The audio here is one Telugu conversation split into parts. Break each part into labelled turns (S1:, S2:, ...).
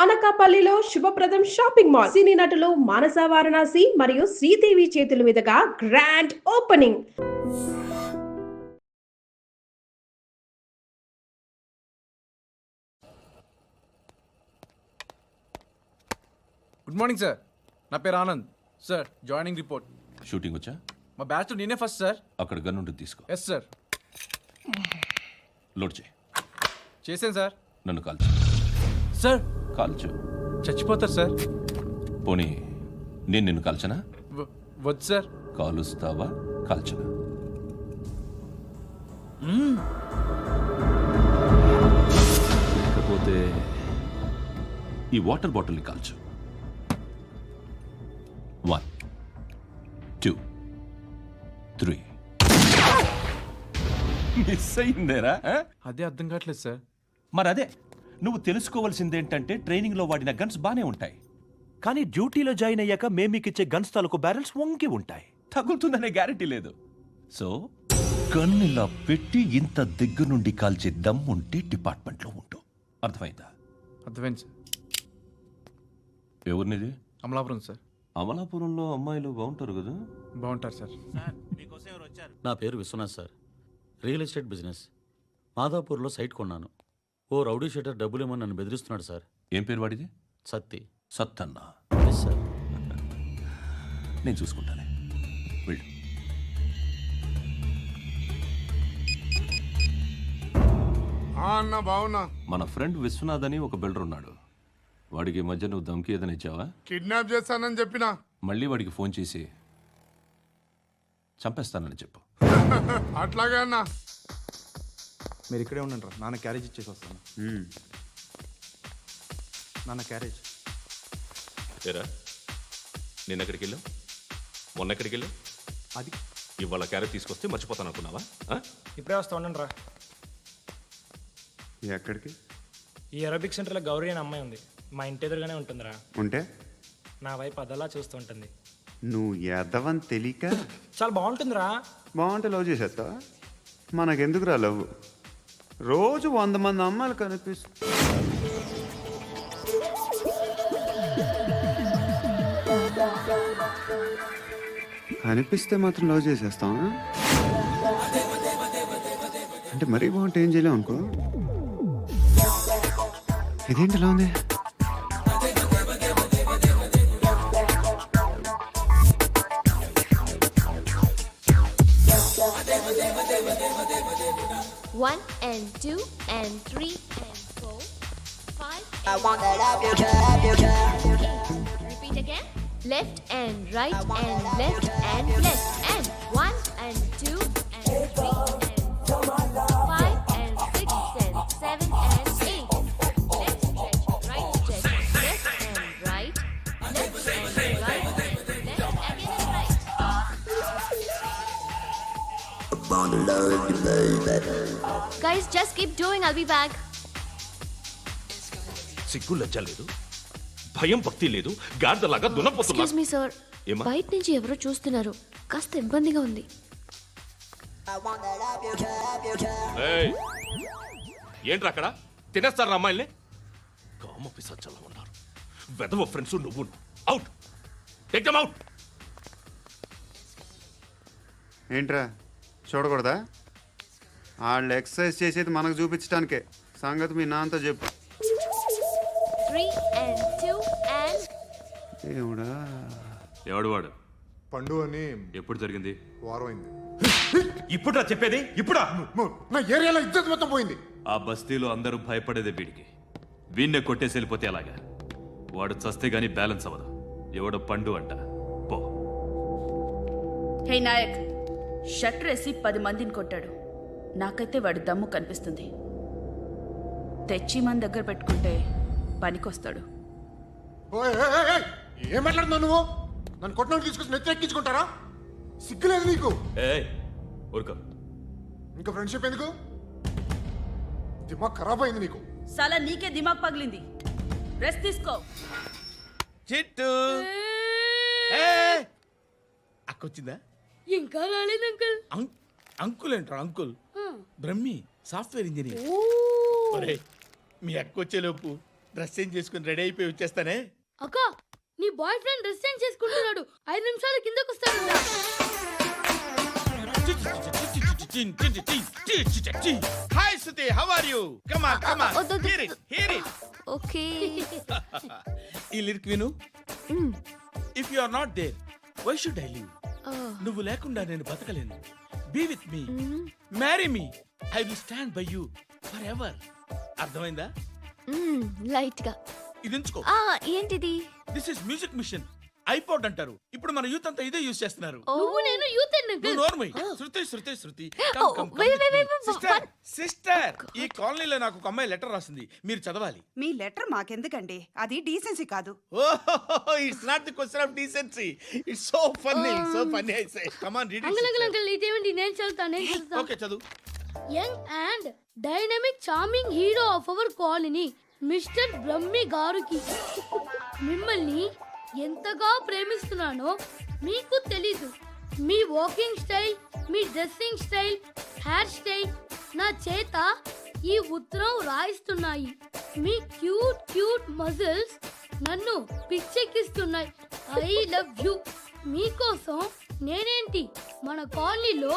S1: అనకాపల్లిలో శుభప్రదం షాపింగ్ మాల్. సినీ నటులు మానస వారణాసి మరియు శ్రీదేవి చేతుల మీదుగా grand opening.
S2: Good morning sir, నా పేరు Anand sir. Joining report.
S3: Shooting వచ్చా?
S2: మా బ్యాచ్ నేనే ఫస్ట్ సార్.
S3: అక్కడ గన్ ఉంటుంది, తీసుకో.
S2: Yes sir.
S3: లోడ్ చేయి.
S2: చేశాను సార్.
S3: నన్ను కాల్చు.
S2: సార్
S3: కాల్చు.
S2: చచ్చిపోతారు సార్.
S3: పోనీ నేను నిన్ను కాల్చనా?
S2: వద్దు సార్.
S3: కాలుస్తావా కాల్చనా? లేకపోతే ఈ వాటర్ బాటిల్ని కాల్చు. 1 2 3. మిస్ అయిందేరా?
S2: అదే అర్థం కావట్లేదు సార్.
S3: మరదే నువ్వు తెలుసుకోవాల్సిందేంటంటే ట్రైనింగ్లో వాడిన గన్స్ బానే ఉంటాయి, కానీ డ్యూటీలో జాయిన్ అయ్యాక మేము మీకు ఇచ్చే గన్స్ తాలూకు బ్యారెల్స్ వంగి ఉంటాయి. తగులుతుందనే గ్యారెంటీ లేదు. సో గన్ ఇలా పెట్టి ఇంత దగ్గర నుండి కాల్చే దమ్ ఉంటే డిపార్ట్మెంట్లో ఉంటూ. అర్థమైందా?
S2: అర్థమైంది సార్.
S3: ఎవరినిది?
S2: అమలాపురం సార్.
S3: అమలాపురంలో అమ్మాయిలు బాగుంటారు కదా?
S2: బాగుంటారు సార్.
S4: నా పేరు Viswanath sir. Real estate business. మాదాపూర్లో సైట్ కొన్నాను. ఓ రౌడీ షీటర్ డబ్బులు ఏమని నన్ను బెదిరిస్తున్నాడు సార్.
S3: ఏం పేరు వాడిది?
S4: సత్తి.
S3: సత్తన్నా?
S4: Yes sir.
S3: నేను చూసుకుంటానే, వెళ్ళు.
S5: అన్న బావున్నా.
S3: మన ఫ్రెండ్ విశ్వనాథ్ అని ఒక బిల్డర్ ఉన్నాడు. వాడికి ఈ మధ్య నువ్వు ధమ్కి ఏదైనా ఇచ్చావా?
S5: కిడ్నాప్ చేస్తానని చెప్పినా.
S3: మళ్ళీ వాడికి ఫోన్ చేసి చంపేస్తానని చెప్పు.
S5: అట్లాగే అన్న.
S2: మీరు ఇక్కడే ఉండండి రా, నాన్న క్యారేజ్ ఇచ్చేసి వస్తాను. నాన్న క్యారేజ్.
S3: ఏరా, నిన్న ఎక్కడికి వెళ్ళావు? మొన్న ఎక్కడికి వెళ్ళావు?
S2: అది
S3: ఇవాళ క్యారెట్ తీసుకొస్తే మర్చిపోతాను అనుకున్నావా?
S6: ఇప్పుడే వస్తా ఉండండి రా.
S5: ఎక్కడికి?
S6: ఈ అరబిక్ సెంటర్లో గౌరీ అనే అమ్మాయి ఉంది. మా ఇంటి ఎదురుగానే ఉంటుందిరా.
S5: ఉంటే
S6: నా వైపు అదలా చూస్తూ ఉంటుంది.
S5: నువ్వు ఎదవని తెలియక
S6: చాలా బాగుంటుందిరా.
S5: బాగుంటే లవ్ చేసేస్తావా? మనకెందుకురా లవ్? రోజు 100 మంది అమ్మాయిలు కనిపిస్తే మాత్రం లవ్ చేసేస్తావా? అంటే మరీ బాగుంటే ఏం చేయలేవు అనుకో. ఇదేంటి ఇలా ఉంది?
S7: One and two and three and four, five.
S8: I want that love you,
S7: Repeat again. Left and right and left and left and one and two and three and four, five and six and seven and eight. Left stretch, right stretch, left and right, left and right, left again and right. Guys, just keep doing. I'll be back.
S3: సిగ్గు లజ్జ లేదు, భయం భక్తి లేదు, గాడిదలాగా దున్నపోతున్నా.
S7: Excuse me, sir.
S3: ఏమా?
S7: బయట నుంచి ఎవరో చూస్తున్నారు. కాస్త ఇబ్బందిగా ఉంది.
S3: ఏయ్, ఏంట్రా అక్కడ? తినేస్తారా అమ్మాయిల్ని? కామ పిశాచాలా ఉన్నారు. వెదవ ఫ్రెండ్స్ నువ్వు. Out, take them out.
S5: ఏంట్రా చూడకూడదా? వాళ్ళు ఎక్సర్సైజ్ చేసేది మనకు చూపించడానికే. సంగతి మీ నాన్నతో చెప్పు.
S7: 3 and 2 and
S5: ఏమిడా?
S3: ఎవడు వాడు?
S9: పండు అని.
S3: ఎప్పుడు జరిగింది?
S9: వారం అయింది.
S3: ఇప్పుడా చెప్పేది? ఇప్పుడా?
S9: నా ఏరియాలో ఇద్దరు మొత్తం పోయింది.
S3: ఆ బస్తీలో అందరూ భయపడేదే వీడికి. వీణ్ణే కొట్టేసి వెళ్ళిపోతే అలాగా? వాడు చస్తే గానీ బ్యాలెన్స్ అవ్వదు. ఎవడో పండు అంట. పో.
S10: హే నాయక్, షట్టర్ వేసి 10 మందిని కొట్టాడు. నాకైతే వాడి దమ్ము కనిపిస్తుంది. తెచ్చి మన దగ్గర పెట్టుకుంటే పనికొస్తాడు.
S9: ఓయ్, ఏయ్, ఏయ్, ఏయ్, ఏం మాట్లాడుతున్నావు నువ్వు? నన్ను కొట్టడానికి తీసుకొచ్చి నెత్తి ఎక్కించుకుంటారా? సిగ్గులేదు నీకు?
S3: ఊరుకో.
S9: ఇంకా ఫ్రెండ్షిప్ ఎందుకు? దిమాగ్ ఖరాబ్ అయింది నీకు.
S10: సలా నీకే దిమాగ్ పగిలింది. రెస్ట్ తీసుకో.
S2: చిట్టు అక్కొచ్చిందా?
S10: ఇంకా రాలేదు అంకుల్.
S2: అంకుల్ ఏంట్రా? Uncle Brahmi, software engineer. ఒరేయ్, మీ అక్కొచ్చేలోపు
S11: డ్రెస్ చేంజ్ చేసుకుని రెడీ అయిపోయి వచ్చేస్తానే.
S10: అక్క నీ బాయ్ ఫ్రెండ్ డ్రెస్ చేంజ్ చేసుకుంటున్నాడు, 5 నిమిషాలు కిందకు వస్తాడు.
S11: Hi Suti, how are you? Come on come on, hear it hear it.
S7: Okay.
S11: ఈ లిరిక్ విను. If you are not there why should I live? నువ్వు లేకుండా నేను బతకలేను. Be with me, marry me, I will stand by you forever. అర్థమైందా?
S7: లైట్ గా.
S11: ఇది ఉంచుకో.
S7: ఏంటిది?
S11: This is music machine, iPod అంటారు. ఇప్పుడు మన యూత్ అంతా ఇదే యూస్ చేస్తున్నారు.
S10: నువ్వు నేను యూత్
S11: నువ్వు నోర్మై. శృతి శృతి శృతి.
S7: wait.
S11: సిస్టర్, ఈ కాలనీలో నాకు ఒక అమ్మాయి లెటర్ రాసింది, మీరు చదవాలి.
S10: మీ లెటర్ మాకెందుకండి, అది డీసెన్సీ కాదు.
S11: Oh, it's not the question of decency, it's so funny I say. Come on read
S10: uncle ఇదేమిటి? నేను చదువుతాను.
S11: ఓకే చదువు.
S10: Young and dynamic charming hero of our colony mister Brahmi గారికి మిమ్మల్ని ఎంతగా ప్రేమిస్తున్నానో మీకు తెలీదు. మీ వాకింగ్ స్టైల్, మీ డ్రెస్సింగ్ స్టైల్, హెయిర్ స్టైల్ నా చేత ఈ ఉత్తరం రాయిస్తున్నాయి. మీ క్యూట్ మజిల్స్ నన్ను పిచ్చెక్కిస్తున్నాయి. I love you. మీకోసం నేనేంటి, మన కాలనీలో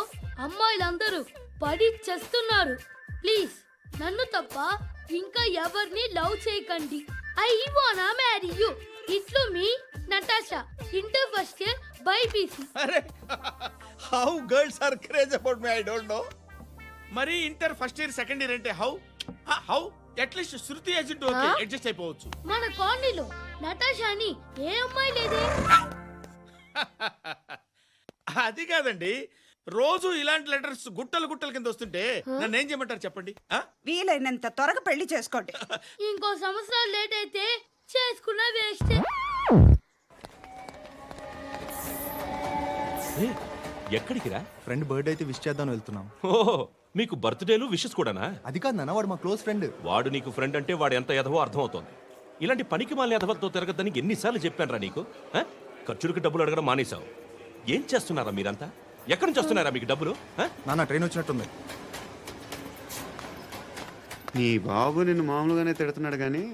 S10: అమ్మాయిలందరూ పడి చేస్తున్నారు. ప్లీజ్ నన్ను తప్ప ఇంకా ఎవరిని లవ్ చేయకండి. ఐ వానా మ్యారీ యూ. ఇట్లు మీ Natasha, inter first year BiPC.
S11: అరే, how girls are craze about me, I don't know. మరి inter first year second year అంటే how at least Shruti agent okay, adjust అయిపోవచ్చు.
S10: మన కాలనీలో నటాషా అని ఏ అమ్మాయి లేదే.
S11: అది కాదండి, రోజు ఇలాంటి లెటర్స్ గుట్టలు కింద వస్తుంటే నన్ను ఏం చేయమంటారు చెప్పండి?
S10: వీలైనంత త్వరగా పెళ్లి చేసుకోండి. ఇంకో సంవత్సరాలు లేట్ అయితే చేసుకున్నా వేస్ట్.
S3: ఎక్కడికి రా?
S2: ఫ్రెండ్ బర్త్డే అయితే విష్ చేద్దాం వెళ్తున్నాం.
S3: ఓహో, మీకు బర్త్డేలు విషెస్ కూడానా?
S2: అది కాదు నాన్న, వాడు మా క్లోజ్ ఫ్రెండ్.
S3: వాడు నీకు ఫ్రెండ్ అంటే వాడు ఎంత ఎదవో అర్థమవుతోంది. ఇలాంటి పనికి మాలిన ఎదవలతో తిరగద్దని ఎన్నిసార్లు చెప్పాను రా నీకు? ఖర్చులకు డబ్బులు అడగడం మానేశావు. ఏం చేస్తున్నారా మీరంతా? ఎక్కడి నుంచి వస్తున్నారా మీకు డబ్బులు?
S2: నాన్న ట్రైన్ వచ్చినట్టుంది.
S5: నీ బాబు నిన్ను మామూలుగానే తిడుతున్నాడు కానీ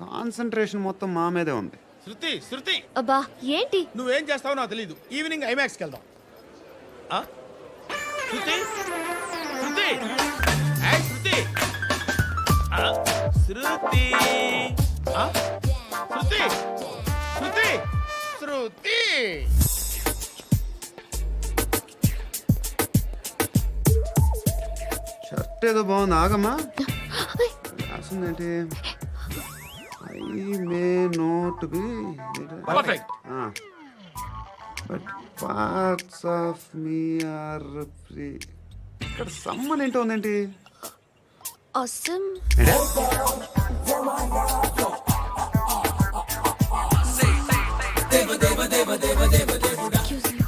S5: కాన్సన్ట్రేషన్ మొత్తం మా మీదే ఉంది.
S11: శృతి,
S7: అబ్బా ఏంటి?
S11: నువ్వేం చేస్తావో నాకు తెలీదు. ఈవినింగ్ ఐమాక్స్కి వెళ్దాం. శృతి శృతి ఏయ్ శృతి శృతి శృతి శృతి శృతి.
S5: షర్ట్ ఏదో బాగుంది, ఆగమ్మా. రాసిందేంటి? I may not be
S11: perfect.
S5: But parts of me are free. ఇక్కడ సమ్మన్ ఏంటో ఉందేంటి?
S7: awesome. Excuse me.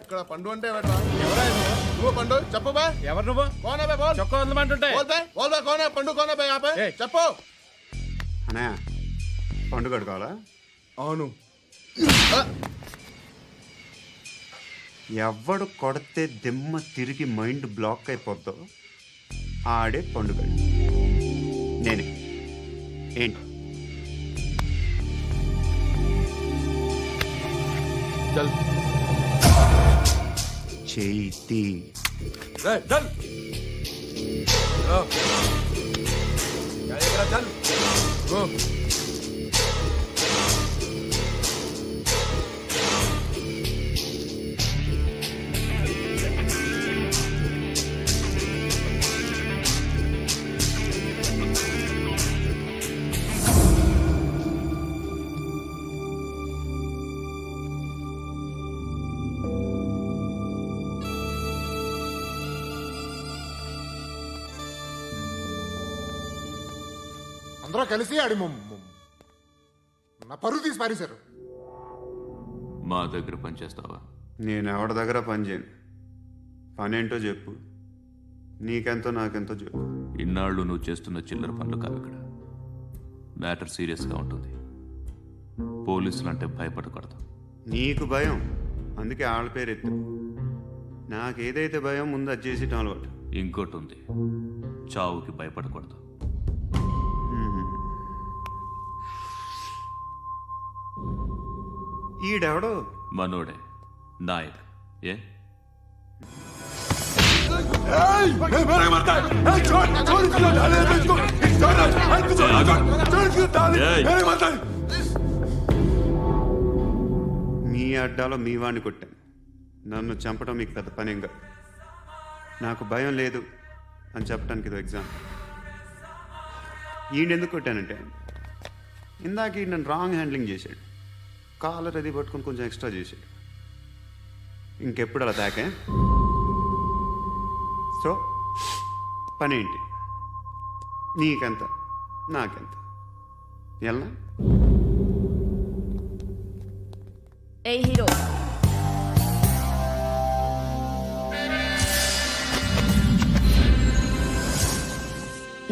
S9: ఇక్కడ పండు అంటే నువ్వు పండు చెప్పు బా.
S11: ఎవరు నువ్వు?
S9: కోనా బే బోల్.
S11: చొక్కా వదలమంటుంటే
S9: బోల్ బే కోనా పండు కోనా బే ఆపే చెప్పు.
S5: అన్నయ్య పండుగ కావాలా?
S9: అవును.
S5: ఎవడు కొడితే దిమ్మ తిరిగి మైండ్ బ్లాక్ అయిపోద్దో ఆడే పండుగ. నేనే. ఏంటి?
S2: చల్
S5: చేతి
S2: చల్ చల్ గో.
S9: అందరూ కలిసి ఆడి నా పరువు తీసి పారేశారు.
S3: మా దగ్గర పనిచేస్తావా?
S5: నేను ఎవరి దగ్గర పని చేయను. పని ఏంటో చెప్పు. నీకెంతో నాకెంతో చెప్పు.
S3: ఇన్నాళ్ళు నువ్వు చేస్తున్న చిల్లర పనులు కావు ఇక్కడ. మ్యాటర్ సీరియస్గా ఉంటుంది. పోలీసులు అంటే భయపడకూడదు.
S5: నీకు భయం, అందుకే ఆళ్ళ పేరు ఎత్తు. నాకేదైతే భయం ముందు అది చేసేటం అలవాటు.
S3: ఇంకోటి ఉంది, చావుకి భయపడకూడదు.
S5: ఈడెవడో
S3: మనోడే నాయక్. ఏ
S5: మీ అడ్డాలో మీ వాడిని కొట్టాను. నన్ను చంపడం మీకు పెద్ద పనేంగా. నాకు భయం లేదు అని చెప్పడానికి ఇది ఎగ్జామ్. ఈయన ఎందుకు కొట్టానంటే ఇందాక ఈయన నన్ను రాంగ్ హ్యాండ్లింగ్ చేశాడు. కాలర్ అది పట్టుకొని కొంచెం ఎక్స్ట్రా చేశాడు. ఇంకెప్పుడు అలా తాకే. సో పనేంటి? నీకెంత నాకెంత ఎలా?
S7: ఏ హీరో,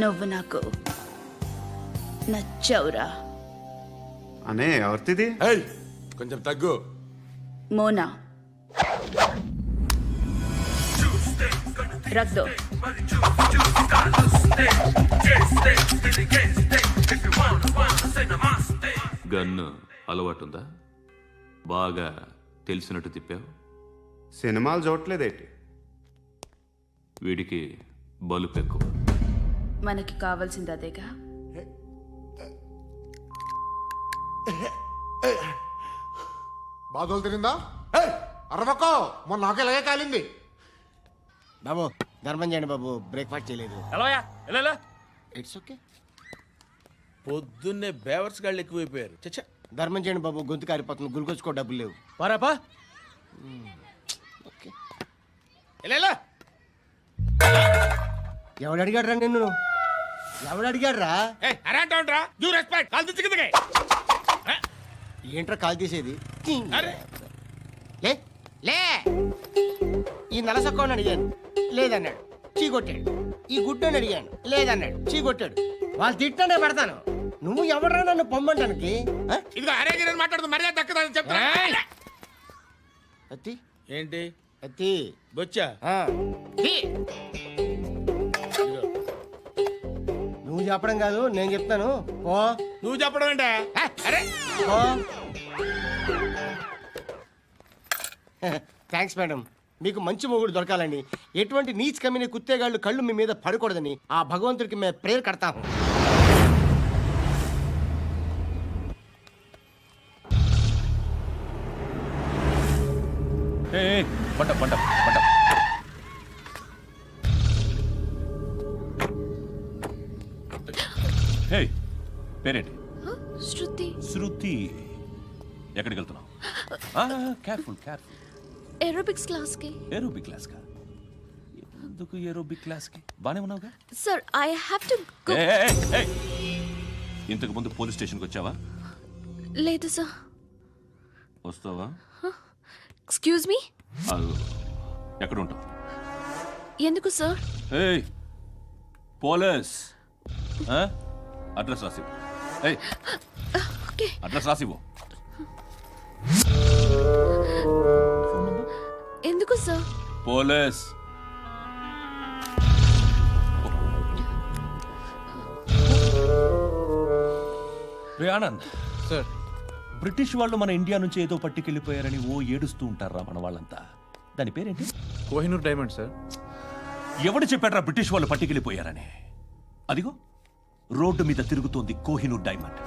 S7: నువ్వు నాకు నచ్చవురా.
S5: అనే ఎవరిది?
S9: కొంచెం తగ్గు.
S7: మోనా రక్ దో.
S3: గన్ను అలవాటుందా? బాగా తెలిసినట్టు తిప్పావు.
S5: సినిమాలు చూడట్లేదేంటి?
S3: వీడికి బలుపు ఎక్కువ.
S7: మనకి కావాల్సింది అదేగా.
S9: బాధలు తిరిందా? అరవకో, మొన్న నాకు ఇలాగే కాలింది.
S12: బాబు ధర్మం చేయండి బాబు, బ్రేక్ఫాస్ట్ చేయలేదు.
S11: ఎలా
S12: ఇట్స్ ఓకే.
S11: పొద్దున్నే బేవర్స్ గాళ్ళు ఎక్కువైపోయారు. చచ్చా,
S12: ధర్మం చేయండి బాబు, గొంతు కారిపోతుంది, గురికొచ్చుకో డబ్బులు లేవు.
S11: పారాపా.
S12: ఓకే.
S11: ఎలా
S12: ఎవడు అడిగాడు రా నిన్ను? ఎవడు అడిగాడు రా?
S11: అరే అంటావుంట్రా, డ్యూ రెస్పెక్ట్. కాల్ తెచ్చి కిందకి.
S12: ఏంట్రా కాల్ తీసేది?
S11: అరే
S12: లే లే. ఈ నలసక్కని అడిగాను, లేదన్నాడు, చీ కొట్టాడు. ఈ గుడ్డని అడిగాను, లేదన్నాడు, చీ కొట్టాడు. వాళ్ళు తిట్టానే పెడతాను. నువ్వు ఎవడరా నన్ను పొమ్మంటానికి?
S11: ఇదిగో అరే గిరని మాట్లాడుతూ మర్యాద దక్కదని చెప్తా.
S12: అత్తి
S11: ఏంటి
S12: అత్తి
S11: బొచ్చా?
S12: నువ్వు చెప్పడం కాదు, నేను చెప్తాను. ఓ
S11: నువ్వు చెప్పడం ఏంటే? అరే
S12: ఓ థ్యాంక్స్ మేడం. మీకు మంచి మొగుడు దొరకాలని, ఎటువంటి నీచ్ కమ్మిన కుత్తేగాళ్ళు కళ్ళు మీ మీద పడకూడదని ఆ భగవంతుడికి మేము ప్రేయర్ కడతాము.
S3: పంట పంట పంట. హే, పేరేంటి?
S7: శృతి.
S3: శృతి. ఎక్కడికి వెళ్తున్నావు? Careful careful.
S7: ఏరోబిక్స్ క్లాస్ కి.
S3: ఏరోబిక్ క్లాస్ కా? ఎందుకు ఏరోబిక్ క్లాస్ కి? బానే ఉన్నావుగా?
S7: Sir I have to go.
S3: ఇంతకు ముందు పోలీస్ స్టేషన్కి వచ్చావా?
S7: లేదు సార్.
S3: వస్తావా?
S7: Excuse me.
S3: ఎక్కడ ఉంటావు?
S7: ఎందుకు సార్?
S3: ఏయ్ పోలీస్, అడ్రస్ రాసివ్వు. ఏయ్
S7: ఓకే.
S3: అడ్రస్ రాసివ్వు.
S7: ఎందుకు సార్?
S3: పోలీస్. రే ఆనంద్
S2: సార్.
S3: బ్రిటిష్ వాళ్ళు మన ఇండియా నుంచి ఏదో పట్టుకెళ్ళిపోయారని ఓ ఏడుస్తూ ఉంటారా మన వాళ్ళంతా? దాని పేరేంటి?
S2: Kohinoor diamond sir.
S3: ఎవడు చెప్పాడ్రా బ్రిటిష్ వాళ్ళు పట్టుకెళ్ళిపోయారని? అదిగో రోడ్డు మీద తిరుగుతోంది కోహినూర్ డైమండ్.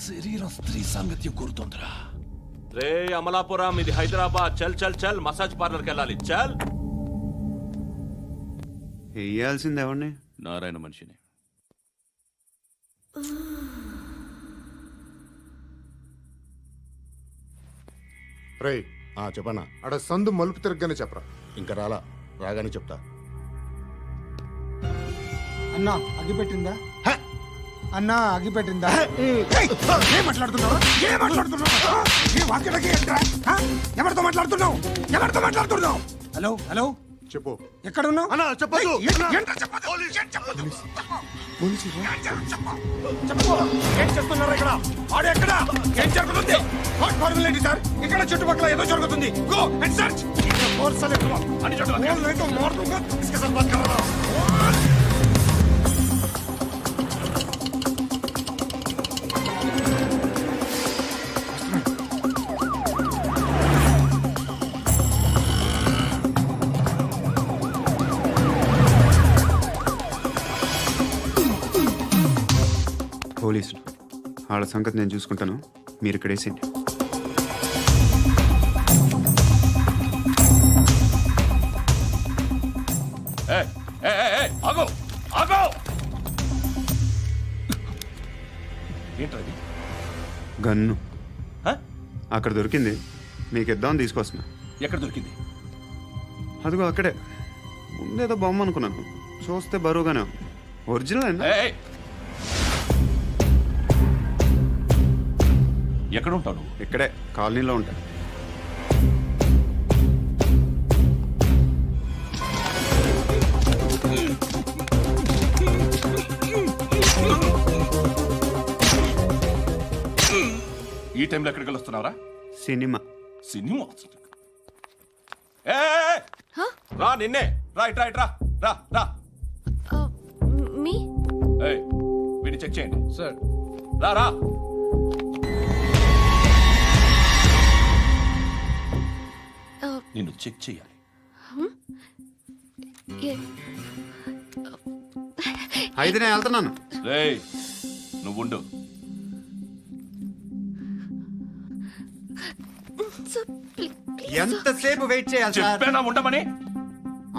S3: శరీరం స్త్రీ సాంగత్యం కోరుతోందిరా. రే అమలాపురం, ఇది హైదరాబాద్. చల్ చల్ చల్, మసాజ్ పార్లర్కి వెళ్ళాలి. చల్.
S5: వేయాల్సింది ఎవరిని?
S3: నారాయణ మనిషిని.
S9: రే చెప్పనా? అక్కడ సందు మలుపు తిరగగానే చెప్పరా.
S12: ఇంకా రాగానే చెప్తా. అన్నా అగిపెట్టిందా? అన్నా అగిపెట్టిందా?
S9: ఏం మాట్లాడుతున్నావు? ఎవరితో మాట్లాడుతున్నావు?
S12: హలో హలో,
S9: చెప్పు.
S12: ఎక్కడ ఉన్నావు?
S9: అన్నా చెప్పదు.
S12: ఏం చేస్తున్నారు ఇక్కడ? ఆడు ఎక్కడ? ఏం జరుగుతుంది? వాట్ ఫార్మల్ ఏంటి సార్? ఇక్కడ చుట్టుపక్కల ఏదో జరుగుతుంది. Go and search. అని
S5: పోలీసులు వాళ్ళ సంగతి నేను చూసుకుంటాను, మీరు ఇక్కడ వేసేయండి.
S3: ఆగో ఆగో ఏంటది?
S5: గన్ను
S3: హ?
S5: అక్కడ దొరికింది, మీకు ఇద్దామని తీసుకొస్తున్నా.
S3: ఎక్కడ దొరికింది?
S5: అదిగో అక్కడే. ముందేదో బొమ్మ అనుకున్నాను, చూస్తే బరువుగానే ఉంది. ఒరిజినల్ అండి.
S3: ఎక్కడ ఉంటావు?
S5: ఇక్కడే కాలనీలో ఉంటా.
S3: ఈ టైంలో ఎక్కడికి వస్తున్నావురా?
S5: సినిమా.
S3: సినిమా? రా నిన్నే. రా ఇట్రా ఇట్రా. రా రా.
S7: మీ
S3: వీడిని చెక్ చేయండి.
S2: సార్.
S3: రా రా. నిన్ను చెక్ చేయాలి.
S5: అయితే నేను వెళ్తున్నాను.
S3: రేయ్ నువ్వు ఉండు.
S5: ఎంతసేపు వెయిట్ చేయాలి సార్?
S3: చెప్పేనా ఉండమని?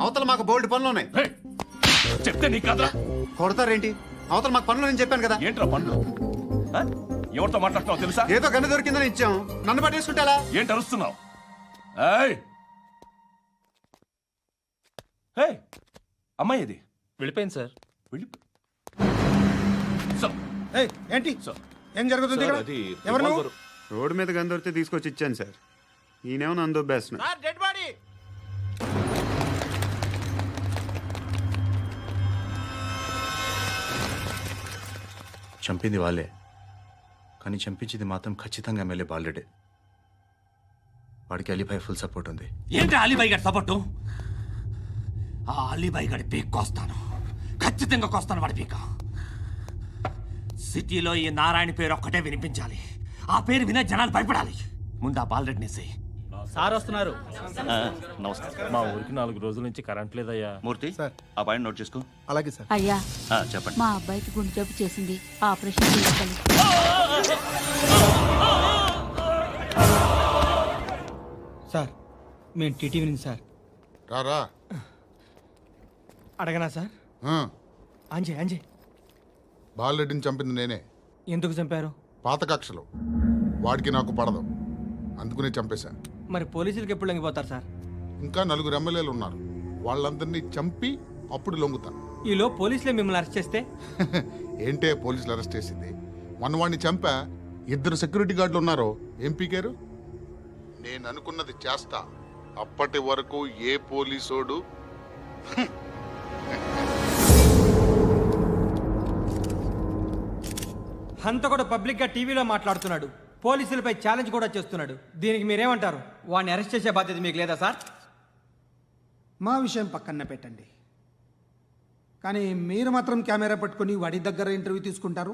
S5: అవతల మాకు బోల్డ్ పనులు ఉన్నాయి.
S3: చెప్తే నీకు కదా.
S5: కొడతారేంటి? అవతల మాకు పనులు నేను చెప్పాను కదా.
S3: ఏంట్రా పనులు? ఎవరితో మాట్లాడుతున్నావు తెలుసా?
S5: ఏదో గన్ను దొరికిందని ఇచ్చాం, నన్ను పట్టేసుకుంటా.
S3: ఏంటి అరుస్తున్నావు? అమ్మాయి ఇది
S6: వెళ్ళిపోయింది సార్.
S12: ఏంటి ఏం జరుగుతుంది ఇక్కడ? ఎవరు నువ్వు?
S5: రోడ్డు మీద గన్ను దొరికితే తీసుకొచ్చి ఇచ్చాను సార్. ఈయనేమో నన్ను దొబ్బేస్తున్నా.
S12: Dead body.
S13: చంపింది వాళ్ళే, కానీ చంపించింది మాత్రం ఖచ్చితంగా ఎమ్మెల్యే బాలుడే. వాడికి అలీభాయ్ ఫుల్ సపోర్ట్ ఉంది.
S11: ఏంటి అలీబాయి గారి సపోర్టు? ఆ అలీబాయి గారి పీక్ కోస్తాను, ఖచ్చితంగా కోస్తాను వాడి పీక. సిటీలో ఈ నారాయణ పేరు ఒక్కటే వినిపించాలి. ఆ పేరు వినే జనాలు భయపడాలి. ముందు ఆ బాలరెడ్డిని సై.
S6: సార్ వస్తున్నారు.
S3: నమస్కారం.
S6: మా ఊరికి 4 రోజుల నుంచి కరెంట్ లేదయ్యా.
S3: మూర్తి ఆ పాయింట్ నోట్ చేసుకో.
S9: అలాగే సార్.
S14: అయ్యా
S3: చెప్పండి.
S14: మా అబ్బాయికి గుండె జబ్బు చేసింది, ఆపరేషన్ చేయాలి.
S12: సార్ మేము టీటీవీ నుంచి సార్.
S9: రారా.
S12: అడగనా సార్? అంజయ్ అంజయ్
S9: బాలరెడ్డిని చంపింది నేనే.
S12: ఎందుకు చంపారు?
S9: పాత కక్షలు, వాడికి నాకు పడదు, అందుకునే చంపేశా.
S12: మరి పోలీసులకి ఎప్పుడు లొంగిపోతారు సార్?
S9: ఇంకా 4 ఎమ్మెల్యేలు ఉన్నారు, వాళ్ళందరినీ చంపి అప్పుడు లొంగుతా.
S12: ఈలో పోలీసులే మిమ్మల్ని అరెస్ట్ చేస్తే?
S9: ఏంటే పోలీసులు అరెస్ట్ చేసింది? మొన్న వాడిని చంపా, 2 సెక్యూరిటీ గార్డులు ఉన్నారో ఏం పీకారు? నేను అనుకున్నది చేస్తా. అప్పటి వరకు ఏ పోలీసోడు
S12: హంతకుడు పబ్లిక్ గా టీవీలో మాట్లాడుతున్నాడు, పోలీసులపై ఛాలెంజ్ కూడా చేస్తున్నాడు. దీనికి మీరేమంటారు? వాడిని అరెస్ట్ చేసే బాధ్యత మీకు లేదా సార్?
S15: మా విషయం పక్కన పెట్టండి, కానీ మీరు మాత్రం కెమెరా పట్టుకొని వాడి దగ్గర ఇంటర్వ్యూ తీసుకుంటారు,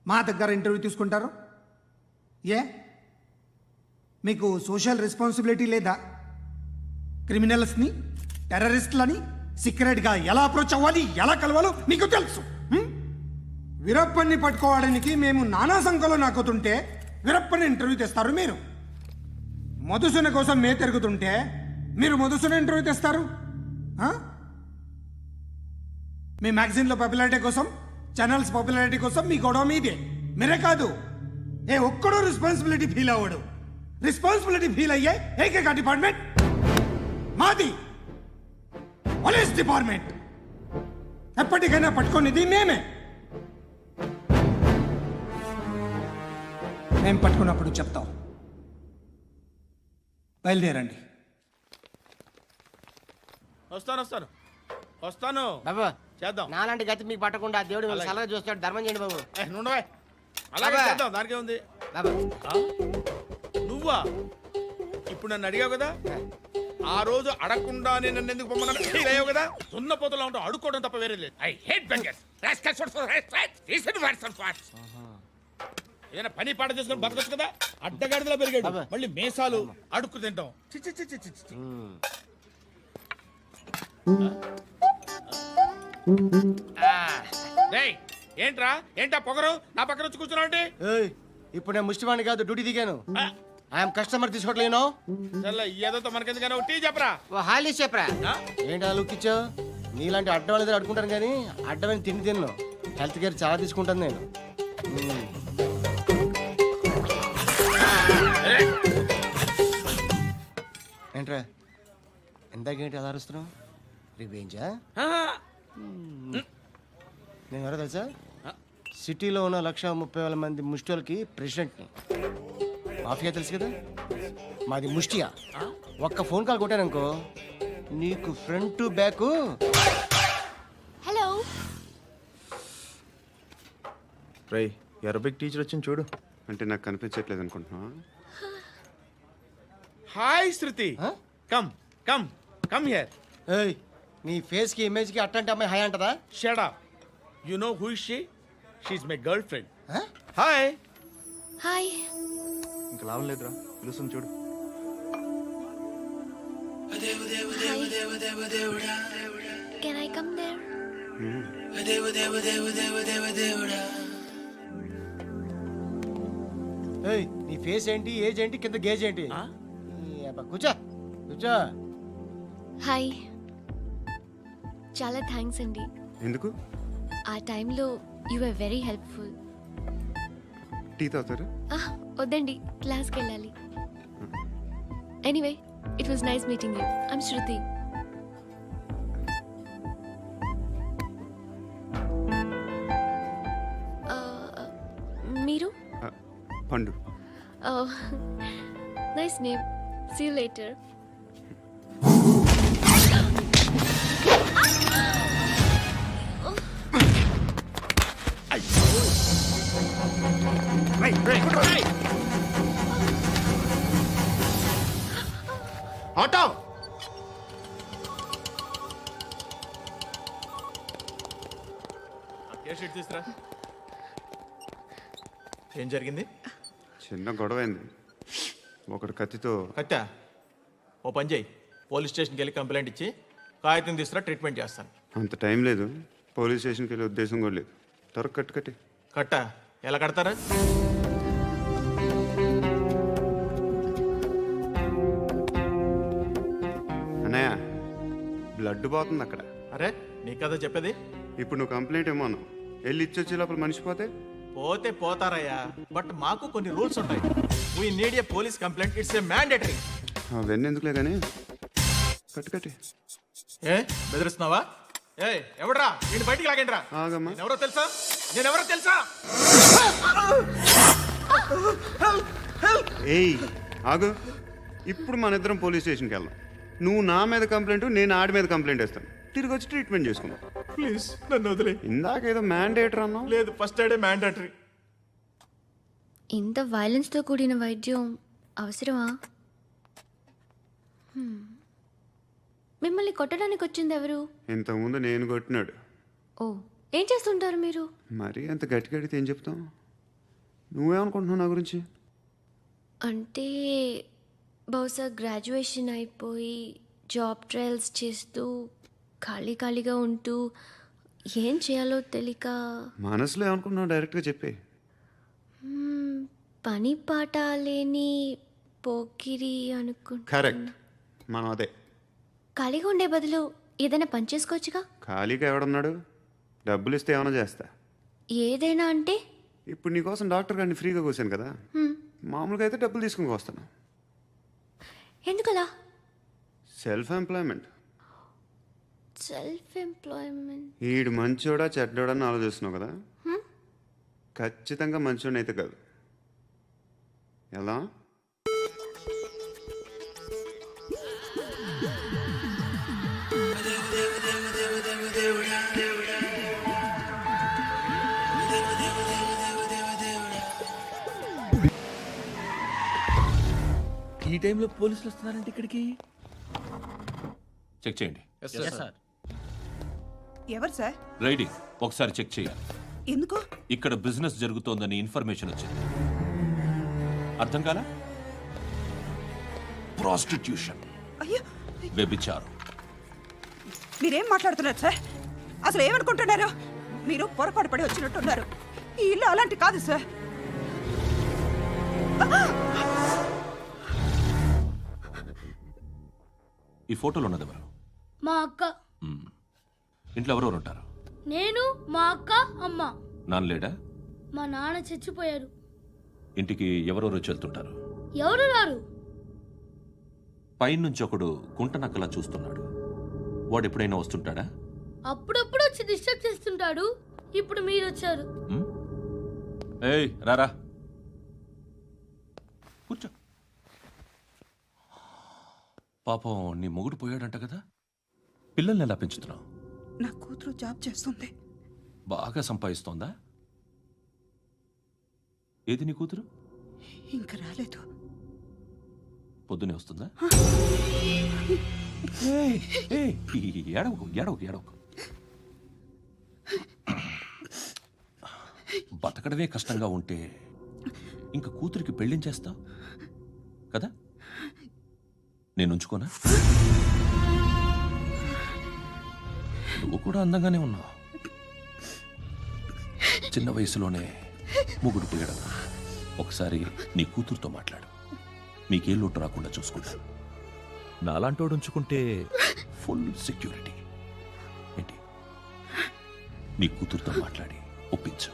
S15: మా దగ్గర ఇంటర్వ్యూ తీసుకుంటారు. ఏ మీకు సోషల్ రెస్పాన్సిబిలిటీ లేదా? క్రిమినల్స్ని, టెర్రరిస్టులని సీక్రెట్గా ఎలా అప్రోచ్ అవ్వాలి, ఎలా కలవాలో మీకు తెలుసు. వీరప్పన్ని పట్టుకోవడానికి మేము నానా సంఖ్యలో నాకుతుంటే వీరప్పని ఇంటర్వ్యూ తెస్తారు మీరు. మధుసూన కోసం మే తిరుగుతుంటే మీరు మధుసూన ఇంటర్వ్యూ తెస్తారు. మీ మ్యాగజైన్లో పాపులారిటీ కోసం, ఛానల్స్ పాపులారిటీ కోసం మీ గొడవ మీదే. మీరే కాదు, ఏ ఒక్కడో రెస్పాన్సిబిలిటీ ఫీల్ అవ్వడు. రెస్పాన్సిబిలిటీ ఫీల్ అయ్యే ఏకైక డిపార్ట్మెంట్ మాది, పోలీస్ డిపార్ట్మెంట్. ఎప్పటికైనా పట్టుకునేది మేమే. మేము పట్టుకున్నప్పుడు చెప్తాం. బయలుదేరండి.
S11: వస్తాను వస్తాను వస్తాను
S12: బాబు
S11: చేద్దాం.
S12: నాలాంటి గతి మీకు పట్టకుండా దేవుడు మిమ్మల్ని
S11: అలాగే.
S12: సలహా చూస్తాడు. ధర్మం చేయండి బాబు.
S11: నుండవే అలాగే
S12: బాబా.
S11: చేద్దాం, దానికే ఉంది.
S12: బాబు
S11: నువ్వా ఇప్పుడు నన్ను అడిగావు కదా, ఆ రోజు అడగకుండా నేను నన్ను ఎందుకు పొమ్మన్నాను ఫీల్ అయ్యావు కదా. సున్న పోతలో ఉంటావు, అడుక్కోవడం తప్ప వేరే లేదు. I hate bangers. ఏదైనా పని పాట చేసుకుని బతకొచ్చు కదా. అడ్డగాడిదలో పెరిగాడు, మళ్ళీ మేసాలు అడుక్కు తింటాం. చి, చి, చి, చి, చి, చి. డేయ్, ఏంట్రా ఏంటా పొగరు నా పక్కన వచ్చి కూర్చున్నావు అంటే?
S12: ఏయ్, ఇప్పుడు నేను ముష్టివాణి కాదు, డ్యూటీ దిగాను. ఐఎమ్ కస్టమర్ తీసుకోవట్లేను.
S11: ఏదో మనకెందుకైనా టీ చెప్పరా.
S12: ఓ హాలీ చెప్పరా. ఏంటి ఆ లుక్ ఇచ్చావు? నీలాంటి అడ్డం వాళ్ళ దగ్గర అడుకుంటాను కానీ అడ్డమైన తిండి తిన్ను. హెల్త్ కేర్ చాలా తీసుకుంటాను నేను. ఏంట్రా ఎందాకేంటి అలా అరుస్తున్నావు? రివేంజా? నేను ఎవరో తెలుసా? సిటీలో ఉన్న 130,000 మంది ముష్టిలకి ప్రెసిడెంట్ని. మాఫియా తెలుసు కదా, మాది ముష్టియా. ఒక్క ఫోన్ కాల్ కొట్టాననుకో నీకు ఫ్రంట్ టు బ్యాక్.
S7: హలో
S13: రై అరబిక్ టీచర్ వచ్చింది చూడు.
S5: అంటే నాకు కనిపించట్లేదు అనుకుంటున్నా.
S11: Hi Shruti, come come come here.
S12: ఏయ్, నీ ఫేస్ కి ఇమేజ్ కి అట్టంటే అమ్మాయి హాయ్ అంటదా?
S11: Shut up. You know who is she? She is my girl friend. Hi
S7: hi.
S13: ఇంకా లాభం లేదురా, పిలుస్తుంది చూడు.
S7: Can I come there?
S12: ఏయ్, నీ ఫేస్ ఏంటి, ఏజ్ ఏంటి, కింద గేజ్ ఏంటి? ఈ అబ్బా, కూర్చో కూర్చో.
S7: హాయ్. చాలా థ్యాంక్స్ అండి.
S5: ఎందుకు?
S7: ఆ టైంలో you are very helpful.
S5: Tea తాగుతారు?
S7: వద్దండి, క్లాస్కి వెళ్ళాలి. Anyway, it was nice meeting you. I'm Shruti. మీరు?
S5: Pandu.
S7: Nice name. See you later.
S5: Auto
S13: తీసురా. ఏం జరిగింది?
S5: చిన్న గొడవ అయింది. ఒకడు కత్తితో.
S13: కట్టా? ఓ పని చేయి, పోలీస్ స్టేషన్కి వెళ్ళి కంప్లైంట్ ఇచ్చి కాగితం తీసుకురా, ట్రీట్మెంట్ చేస్తాను.
S5: అంత టైం లేదు, పోలీస్ స్టేషన్కి వెళ్ళే ఉద్దేశం కూడా లేదు. త్వరగా కట్టి.
S13: కట్టా? ఎలా కడతారా?
S5: అన్నయ్య, బ్లడ్ పోతుంది అక్కడ.
S13: అరే నీ కదా చెప్పేది.
S5: ఇప్పుడు నువ్వు కంప్లైంట్ ఏమో అన్నావు, వెళ్ళి ఇచ్చొచ్చే లోపల మనిషి పోతే
S13: పోతే పోతారయ్యా, బట్ మాకు కొన్ని రూల్స్ ఉంటాయి. We need a police complaint, it's a mandatory.
S5: అవన్నీ ఎందుకులే కానీ కట్టి.
S13: ఏ బెదిరిస్తున్నావా? ఏ ఎవడ్రా నేను బయటికి లాగండిరా.
S5: ఆగమ్మా.
S13: నేనెవరో తెలుసా? నేనెవరో తెలుసా?
S5: ఏయ్ ఆగు, ఇప్పుడు మన ఇద్దరం పోలీస్ స్టేషన్కి వెళ్దాం. నువ్వు నా మీద కంప్లైంట్, నేను ఆడి మీద కంప్లైంట్ వేస్తాను. తిరిగి వచ్చి ట్రీట్మెంట్ చేసుకుందాం.
S13: ప్లీజ్ నన్ను వదిలే.
S5: ఇందాకేదో మ్యాండేటర్ అన్నావు.
S13: లేదు, ఫస్ట్ ఎయిడే మ్యాండేటరీ.
S7: ఇంత వైలెన్స్తో కూడిన వైద్యం అవసరమా? మిమ్మల్ని కొట్టడానికి వచ్చింది ఎవరు?
S5: ఇంతకుముందు నేను కొట్టినాడు.
S7: ఓ, ఏం చేస్తుంటారు మీరు?
S5: మరీ అంత గట్టిగా అడిగితే ఏం చెప్తాం? నువ్వేమనుకుంటున్నావు నా గురించి?
S7: అంటే బహుశా గ్రాడ్యుయేషన్ అయిపోయి జాబ్ ట్రయల్స్ చేస్తూ ఖాళీగా ఉంటూ ఏం చేయాలో తెలియక.
S5: మనసులో ఏమనుకుంటున్నావు డైరెక్ట్గా చెప్పే.
S7: పని పాట లేని పోకిరి అనుకుంటా.
S5: కరెక్ట్, మనం అదే.
S7: ఖాళీగా ఉండే బదులు ఏదైనా పని చేసుకోవచ్చుగా.
S5: ఖాళీగా ఎవడున్నాడు? డబ్బులు ఇస్తే ఏమైనా చేస్తా.
S7: ఏదైనా అంటే?
S5: ఇప్పుడు నీకోసం డాక్టర్ గారిని ఫ్రీగా కూర్చాను కదా, మామూలుగా అయితే డబ్బులు తీసుకుని వస్తాను.
S7: ఎందుకలా?
S5: Self employment. ఈడు మంచోడా చెడ్డోడా అని ఆలోచిస్తున్నావు కదా, ఖచ్చితంగా మంచోడని అయితే కాదు. ఎలా?
S11: ఈ టైంలో పోలీసులు వస్తున్నారంటే ఇక్కడికి.
S3: చెక్ చేయండి.
S2: Yes sir.
S16: ఎవరు సార్?
S3: రైడింగ్ ఒకసారి చెక్ చేయాలి.
S16: ఎందుకు?
S3: ఇక్కడ బిజినెస్ జరుగుతోందని ఇన్ఫర్మేషన్ వచ్చింది. అర్థం కాలా? ప్రాస్టిట్యూషన్,
S16: అయ్యో,
S3: వ్యభిచారం.
S16: మీరేం మాట్లాడుతున్నారు సార్? అసలు ఏమనుకుంటున్నారు? మీరు పొరపాటు పడి వచ్చినట్టున్నారు. ఈ ఇల్లు అలాంటి కాదు సార్.
S3: ఈ ఫోటోలో ఉన్నది ఎవరు?
S10: మా అక్క.
S3: మ్మ్. ఇంట్లో ఎవరెవరు ఉంటారు?
S10: నేను, మా అక్క, అమ్మ.
S3: నాన్న లేడా?
S10: మా నాన్న చచ్చిపోయారు.
S3: ఇంటికి ఎవరెవరు వచ్చి వెళ్తుంటారు?
S10: ఎవరు రారు.
S3: పైనుంచి ఒకడు గుంట నక్కలా చూస్తున్నాడు. వాడు ఎప్పుడైనా వస్తుంటాడా?
S10: అప్పుడప్పుడు వచ్చి డిస్టర్బ్ చేస్తుంటాడు. ఇప్పుడు మీరు వచ్చారు.
S3: ఏయ్ రారా, కూర్చో. పాపం నీ మొగుడు పోయాడంట కదా, పిల్లల్ని ఎలా పెంచుతున్నావు?
S16: నా కూతురు జాబ్ చేస్తుంది.
S3: బాగా సంపాదిస్తోందా? ఏది నీ కూతురు?
S16: ఇంకా రాలేదు.
S3: పొద్దునే వస్తుందా? ఏడవకు ఏడవకు ఏడవకు. బతకడమే కష్టంగా ఉంటే ఇంకా కూతురికి పెళ్ళించేస్తావు కదా? నేను ఉంచుకోనా? నువ్వు కూడా అందంగానే ఉన్నావు. చిన్న వయసులోనే మొగుడు పోయడం. ఒకసారి నీ కూతురుతో మాట్లాడు. మీకే లోటు రాకుండా చూసుకుంటాను. నాలాంటోడు ఉంచుకుంటే ఫుల్ సెక్యూరిటీ. ఏంటి? నీ కూతురుతో మాట్లాడి ఒప్పించు.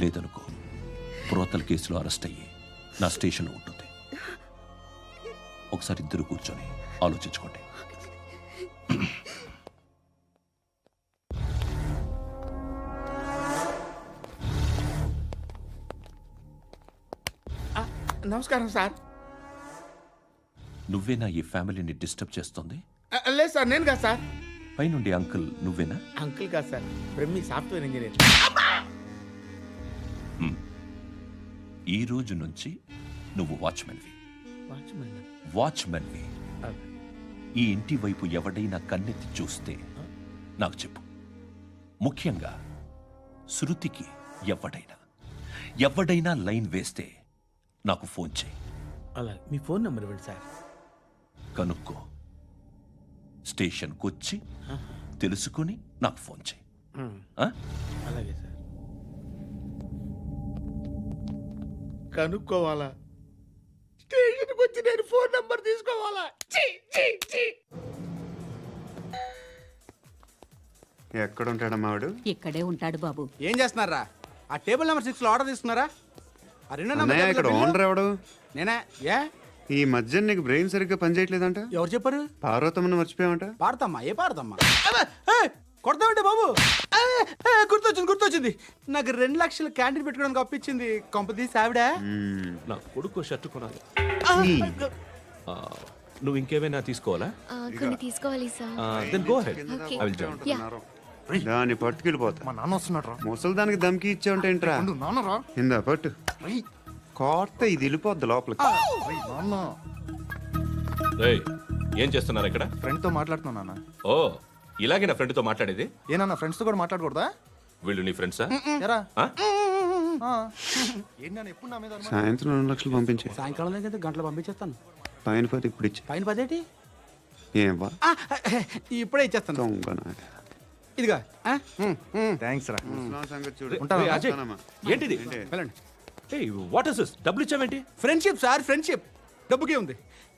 S3: లేదనుకో, ప్రోతల కేసులో అరెస్ట్ అయ్యి నా స్టేషన్లో ఉంటుంది. ఒకసారి ఇద్దరు కూర్చొని ఆలోచించుకోండి.
S11: నమస్కారం సార్.
S3: నువ్వేనా ఈ ఫ్యామిలీని డిస్టర్బ్ చేస్తుంది?
S11: లేదు సార్, నేను కాదు సార్.
S3: పైనుండి అంకుల్ నువ్వేనా?
S11: అంకుల్ కాదు సార్, బ్రహ్మి సాఫ్ట్వేర్ ఇంజనీర్.
S3: ఈ రోజు నుంచి నువ్వు వాచ్మెన్వి.
S11: వాచ్మెన్?
S3: వాచ్మెన్వి. ఈ ఇంటి వైపు ఎవడైనా కన్నెత్తి చూస్తే నాకు చెప్పు. ముఖ్యంగా శృతికి ఎవడైనా లైన్ వేస్తే నాకు ఫోన్ చేయి.
S11: అలా మీ ఫోన్ నెంబర్ ఇవ్వండి సార్.
S3: కనుక్కో, స్టేషన్కి వచ్చి తెలుసుకుని నాకు ఫోన్ చేయి.
S11: అలాగే సార్. కనుక్కోవాలా? స్టేషన్కి వచ్చి నేను ఫోన్ నెంబర్ తీసుకోవాలా?
S5: ఎక్కడ ఉంటాడమ్మా వాడు?
S14: ఇక్కడే ఉంటాడు బాబు.
S12: ఏం చేస్తున్నారా? ఆ టేబుల్ నెంబర్ 6 లో ఆర్డర్ తీసుకున్నారా? ఆ రెండో
S5: అన్నయ్య, ఇక్కడ ఓనర్ ఎవడు?
S12: నేనే. ఏ
S5: ఈ మధ్య నీకు బ్రెయిన్ సరిగ్గా పనిచేయట్లేదంట.
S12: ఎవరు చెప్పారు?
S5: పార్వతమ్మను మర్చిపోయామంట.
S12: పాడతామ్మా? ఏ పాడతామ్మా? కొడతామంటే బాబు. గుర్తొచ్చింది. నాకు 2 లక్షలు క్యాంటీన్ పెట్టుకోవడానికి అప్పించింది కొంపదీసి ఆవిడ.
S3: నా కొడుకు షర్ట్ కొనాలి. నువ్వు ఇంకేమైనా తీసుకోవాలా?
S7: కొన్ని తీసుకోవాలి sir.
S3: Then go ahead.
S7: Okay.
S3: I will join.
S5: దాన్ని పట్టుకెళ్ళిపోతా.
S13: మా నాన్న వస్తున్నాడు.
S5: ముసలి దానికి దమ్కి ఇచ్చావంటే ఏంట్రా?
S13: నాన్నరా
S5: ఇందా పట్టు. కోర్త ఇది వెళ్ళిపోద్ది లోపలికి.
S13: నాన్న
S3: ఏం చేస్తున్నారు ఇక్కడ?
S13: ఫ్రెండ్ తో మాట్లాడుతున్నా నాన్న.
S3: ఓ, ఇలాగే నా ఫ్రెండ్తో మాట్లాడేది?
S13: ఏనా ఫ్రెండ్స్ తో కూడా మాట్లాడకూడదా?
S3: వీళ్ళు నీ ఫ్రెండ్సా?
S13: ఎరా ఏంటి నాన్న ఎప్పుడు నా మీద అనుమానం?
S5: సాయంత్రం 2 లక్షలు పంపించే.
S12: సాయంకాలం దగ్గర గంటలు పంపించేస్తాను.
S5: పైన 10 ఇప్పుడు ఇచ్చే.
S12: పైన 10 ఏంటి?
S5: ఏం వా
S12: ఇప్పుడే ఇచ్చేస్తాను.
S5: దొంగనా.
S12: ఇదిగా.
S13: థ్యాంక్స్ రా.
S5: సంగతి చూడు.
S3: ఉంటావా? అజయ్, ఏంటిది?
S12: వెళ్ళండి.
S3: What is this? డబ్బులు ఇచ్చావేంటి?
S12: Friendship sir, friendship. డబ్బుకే ఉంది.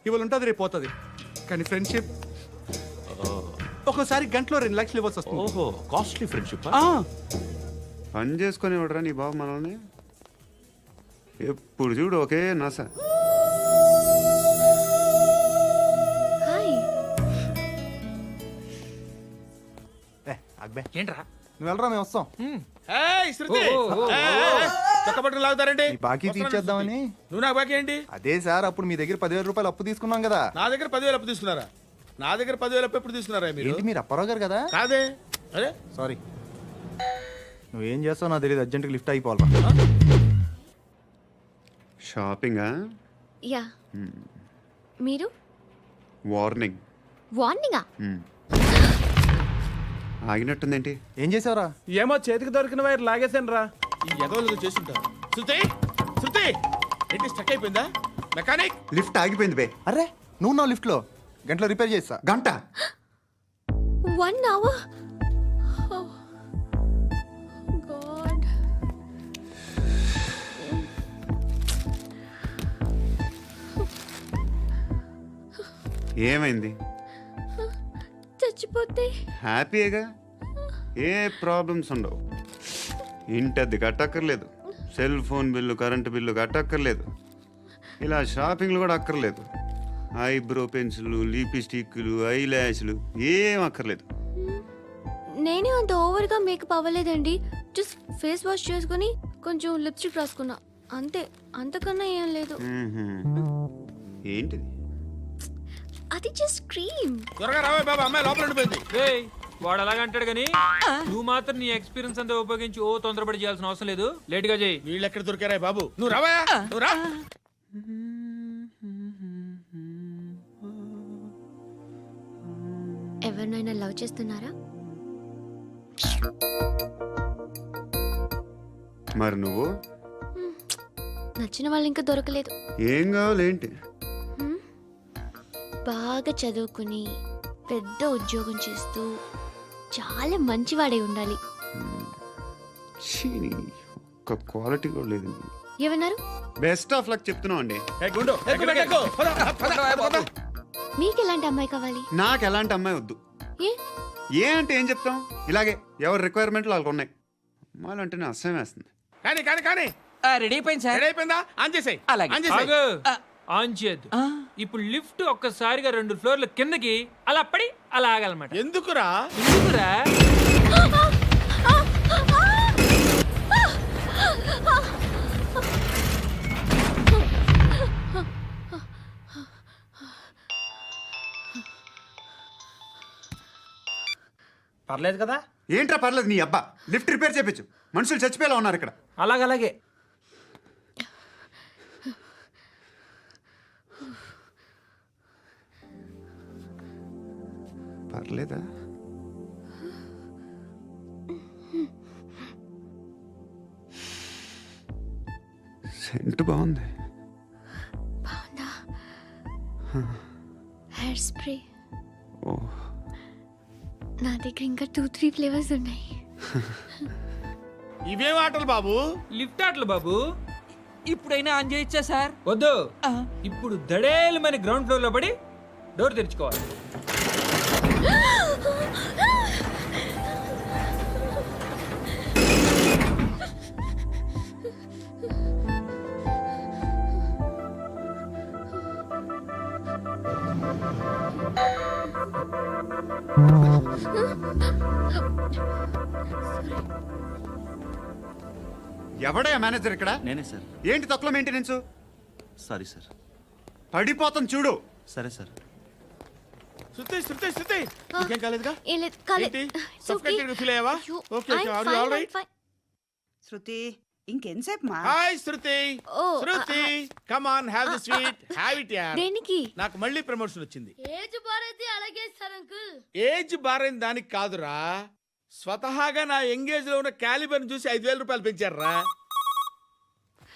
S12: ఇవాళ ఉంటుంది, రేపు పోతుంది. కానీ ఫ్రెండ్షిప్ ఒక్కోసారి గంటలో 2 లక్షలు ఇవ్వాల్సి వస్తుంది.
S3: ఓహో, కాస్ట్లీ ఫ్రెండ్షిప్.
S5: పని చేసుకొని ఇవ్వడరా నీ బాబు మనల్ని. ఎప్పుడు చూడు ఒకే నాస.
S7: హాయ్.
S13: అక్బే
S11: ఏంట్రా?
S13: నువ్వు వెళ్ళరా, మేము వస్తాం.
S11: శృతి, చక్కబట్టలు లాగుతారండి.
S13: ఈ బాకీ తీర్చేద్దామని.
S11: నువ్వు నాకు బాకీ ఏంటి?
S13: అదే సార్, అప్పుడు మీ దగ్గర 10,000 రూపాయలు అప్పు తీసుకున్నాం కదా.
S11: నా దగ్గర 10,000 అప్పు తీసుకున్నారా? నా దగ్గర 10,000 అప్పు ఎప్పుడు తీసుకున్నారా మీరు?
S13: ఏంటి మీరు అప్పారావు గారు కదా?
S11: కాదే. అదే
S13: సారీ. నువ్వేం చేస్తావు నాకు తెలియదు, అర్జెంట్గా లిఫ్ట్ అయిపోవాలి.
S5: షాపింగా?
S7: యా. మీరు
S5: వార్నింగ్.
S7: వార్నింగా?
S5: ఆగినట్టుందేంటి?
S13: ఏం చేసావురా?
S11: ఏమో చేతికి దొరికిన వైర్ లాగేసాను రా. ఈ ఎగవలు చేస్తుంటారు. శృతి శృతి ఏంటి స్టక్ అయిపోయిందా? మెకానిక్
S5: లిఫ్ట్ ఆగిపోయింది బే.
S13: అరే నువ్వు నా లిఫ్ట్ లో గంటలో రిపేర్ చేస్తా.
S5: గంట?
S7: 1 hour? Oh, God.
S5: ఏమైంది?
S7: చచ్చిపోతే
S5: హ్యాపీగా, ఏ ప్రాబ్లమ్స్ ఉండవు. ఇంటి అద్దె కట్టక్కర్లేదు, cell phone bill, current bill కట్టక్కర్లేదు, ఇలా షాపింగ్లు కూడా అక్కర్లేదు. ఐబ్రో పెన్సిల్, లిప్స్టిక్లు, ఐ ల్యాష్లు ఏం అక్కర్లేదు.
S7: నేనే అంత ఓవర్గా మేకప్ అవ్వలేదండి. జస్ట్ ఫేస్ వాష్ చేసుకుని కొంచెం లిప్స్టిక్ రాసుకున్నా అంతే. అంతకన్నా ఏం లేదు.
S5: ఏంటిది?
S7: అది జస్ట్ క్రీమ్.
S11: త్వరగా రావే బాబా, అమ్మాయి లోపల ఉండిపోయింది.
S6: వాడు అలాగంటాడు కానీ నువ్వు మాత్రం నీ ఎక్స్పీరియన్స్ అంతా ఉపయోగించి తొందరపడి చేయాల్సిన అవసరం లేదు. లేట్ గా చేయి.
S11: వీళ్ళు ఎక్కడ దొరికారా బాబు? నువ్వు రావా, నువ్వు రా.
S7: ఎవరినైనా లవ్ చేస్తున్నారా?
S5: మరి నువ్వు?
S7: నచ్చిన వాళ్ళు ఇంకా దొరకలేదు.
S5: ఏం కావాలేంటి?
S7: బాగా చదువుకుని పెద్ద ఉద్యోగం చేస్తూ చాలా మంచివాడే ఉండాలి.
S5: ఒక్క క్వాలిటీ కూడా లేదు.
S7: ఏమన్నారు?
S5: బెస్ట్ ఆఫ్ లక్ చెప్తున్నావు అండి.
S7: మీకు ఎలాంటి అమ్మాయి కావాలి?
S5: నాకు ఎలాంటి అమ్మాయి వద్దు. ఏ అంటే ఏం చెప్తాం? ఇలాగే ఎవరి రిక్వైర్మెంట్లు వాళ్ళకు ఉన్నాయి. అమ్మాయిలు అంటేనే అసహ్యం వేస్తుంది.
S11: కానీ కానీ కానీ
S12: రెడీ అయిపోయింది సార్.
S11: రెడీ అయిపోయిందా? ఆన్ చేసేయ్. ఆన్ చేసేయ్.
S6: ఆన్ చేయద్దు. ఇప్పుడు లిఫ్ట్ ఒక్కసారిగా 2 ఫ్లోర్ల కిందకి అలా పడి అలా ఆగాలన్నమాట.
S11: ఎందుకురా?
S6: ఎందుకురా?
S12: పర్లేదు కదా?
S5: ఏంట్రా పర్లేదు నీ అబ్బా. లిఫ్ట్ రిపేర్ చేయించు. మనుషులు చచ్చిపోయేలా ఉన్నారు ఇక్కడ.
S12: అలాగే
S5: పర్లేదా? సెంట్ బాగుంది.
S7: బాగుందా? Hair spray.
S5: ఓ,
S7: నా దగ్గర ఇంకా 2-3 ఫ్లేవర్స్ ఉన్నాయి.
S11: ఇవేం ఆటలు బాబు?
S6: లిఫ్ట్ ఆటలు బాబు.
S12: ఇప్పుడైనా ఆన్ చేయొచ్చా సార్?
S6: వద్దు. ఇప్పుడు దడేలమైన గ్రౌండ్ ఫ్లోర్ లో పడి డోర్ తెరుచుకోవాలి.
S5: ఎవడయ్యా మేనేజర్ ఇక్కడ?
S4: నేనే సార్.
S5: ఏంటి తక్కువ మెయింటెనెన్స్?
S4: Sorry sir.
S5: పడిపోతాం చూడు.
S4: సరే సార్.
S11: శృతి శృతి శృతి ఇంకేం కాలేదుగా?
S7: ఏం లేదు, కాలేదు.
S11: ఏంటి? సఫ్కేటెడ్ ఫీల్ అయ్యావా? Okay okay, are you all right?
S16: Shruti ఇంకెంతసేపు మా?
S11: హాయ్ శృతి.
S7: ఓ,
S11: Shruti come on, have the sweet, have it యార్.
S7: దేనికి?
S11: నాకు మళ్ళీ ప్రమోషన్ వచ్చింది.
S10: ఏజ్ బారైతే అలాగే సార్ అంకుల్.
S11: ఏజ్ బారైన దానికి కాదురా, స్వతహాగా నా ఎంగేజ్ లో ఉన్న క్యాలిబర్ చూసి 5,000 రూపాయలు పెంచారా.